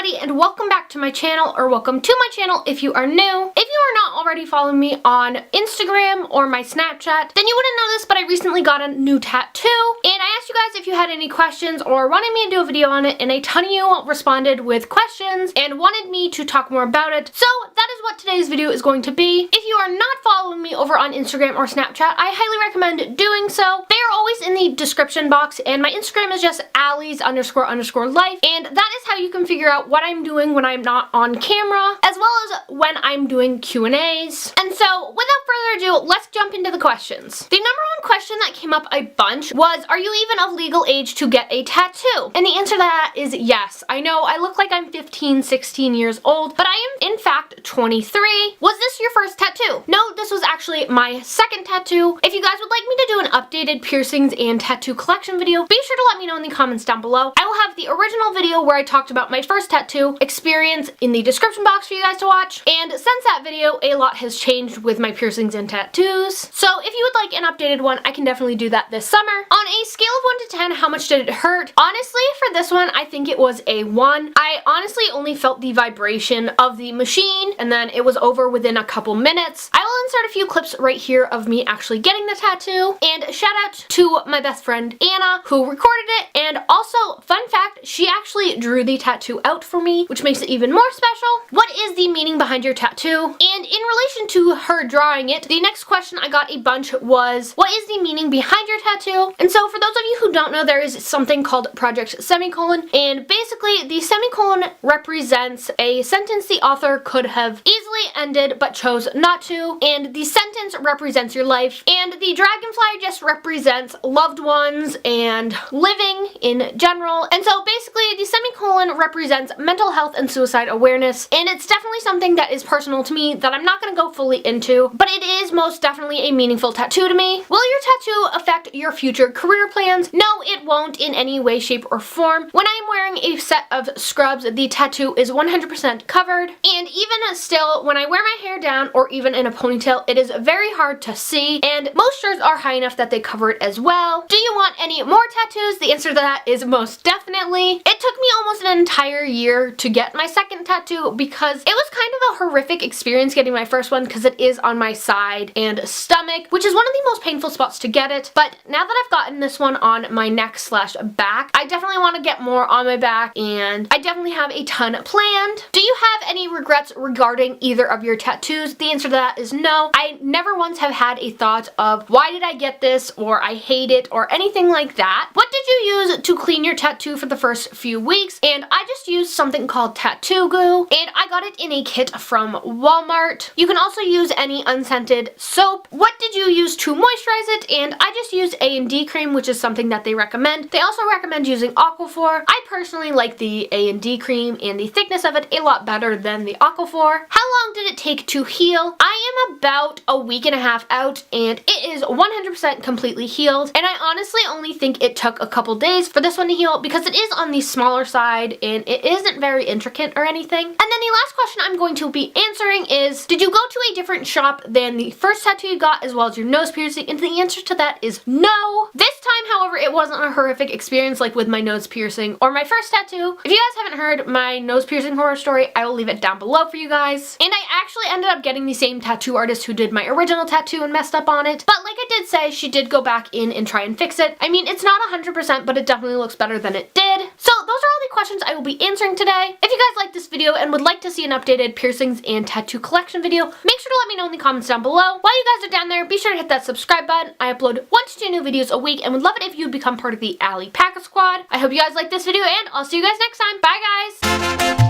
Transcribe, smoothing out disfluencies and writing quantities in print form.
everybody, and welcome back to my channel, or welcome to my channel if you are new. If you are not already following me on Instagram or my Snapchat, then you wouldn't know this, but I recently got a new tattoo, and I asked you guys if you had any questions or wanted me to do a video on it, and a ton of you responded with questions and wanted me to talk more about it. So that is what today's video is going to be. If you are not following me over on Instagram or Snapchat, I highly recommend doing so. They are always in the description box, and my Instagram is just Allie's__life, and that is how you can figure out what I'm doing when I'm not on camera, as well as when I'm doing Q&As. And so, without further ado, let's jump into the questions. The number one question that came up a bunch was, are you even of legal age to get a tattoo? And the answer to that is yes. I know I look like I'm 15, 16 years old, but I am in fact 23. Was this your first tattoo? No, this was actually my second tattoo. If you guys would like me to do an updated piercings and tattoo collection video, be sure to let me know in the comments down below. I will have the original video where I talked about my first tattoo experience in the description box for you guys to watch, and since that video, a lot has changed with my piercings and tattoos. So if you would like an updated one, I can definitely do that this summer. On a scale of 1 to 10, how much did it hurt? Honestly, for this one, I think it was a 1. I honestly only felt the vibration of the machine, and then it was over within a couple minutes. I will insert a few clips right here of me actually getting the tattoo, and shout out to my best friend Anna, who recorded it, and also, fun fact, she actually drew the tattoo out for me, which makes it even more special. What is the meaning behind your tattoo? And in relation to her drawing it, the next question I got a bunch was, what is the meaning behind your tattoo? And so for those of you who don't know, there is something called ProjectSemicolon, and basically the semicolon represents a sentence the author could have easily ended but chose not to, and the sentence represents your life, and the dragonfly just represents loved ones and living in general. And so basically the semicolon represents mental health and suicide awareness, and it's definitely something that is personal to me that I'm not going to go fully into, but it is most definitely a meaningful tattoo to me. Will your tattoo affect your future career plans? No, it won't in any way, shape, or form. When I'm wearing a set of scrubs, the tattoo is 100% covered, and even still, when I wear my hair down or even in a ponytail, it is very hard to see, and most shirts are high enough that they cover it as well. Do you want any more tattoos? The answer to that is most definitely. It took me almost an entire year to get my second tattoo because it was kind of a horrific experience getting my first one because it is on my side and stomach, which is one of the most painful spots to get it. But now that I've gotten this one on my neck/back, I definitely want to get more on my back, and I definitely have a ton planned. Do you have any regrets regarding either of your tattoos? The answer to that is no. I never once have had a thought of why did I get this, or I hate it, or anything like that. What did you use to clean your tattoo for the first few weeks? And I just used something called tattoo glue, and I got it in a kit from Walmart. You can also use any unscented soap. What did you use to moisturize it? And I just used A&D cream, which is something that they recommend. They also recommend using Aquaphor. I personally like the A&D cream and the thickness of it a lot better than the Aquaphor. How long did it take to heal? I am about a week and a half out, and it is 100% completely healed, and I honestly only think it took a couple days for this one to heal because it is on the smaller side and it isn't very intricate or anything. And then the last question I'm going to be answering is, did you go to a different shop than the first tattoo you got as well as your nose piercing? And the answer to that is no. This time, however, it wasn't a horrific experience like with my nose piercing or my first tattoo. If you guys haven't heard my nose piercing horror story, I will leave it down below for you guys. And I actually ended up getting the same tattoo artist who did my original tattoo and messed up on it. But like I did say, she did go back in and try and fix it. I mean, it's not 100%, but it definitely looks better than it did. So those are all the questions I will be answering today. If you guys like this video and would like to see an updated piercings and tattoo collection video, make sure to let me know in the comments down below. While you guys are down there, be sure to hit that subscribe button. I upload 1 to 2 new videos a week and would love it if you'd become part of the Allie Packer Squad. I hope you guys like this video, and I'll see you guys next time. Bye guys!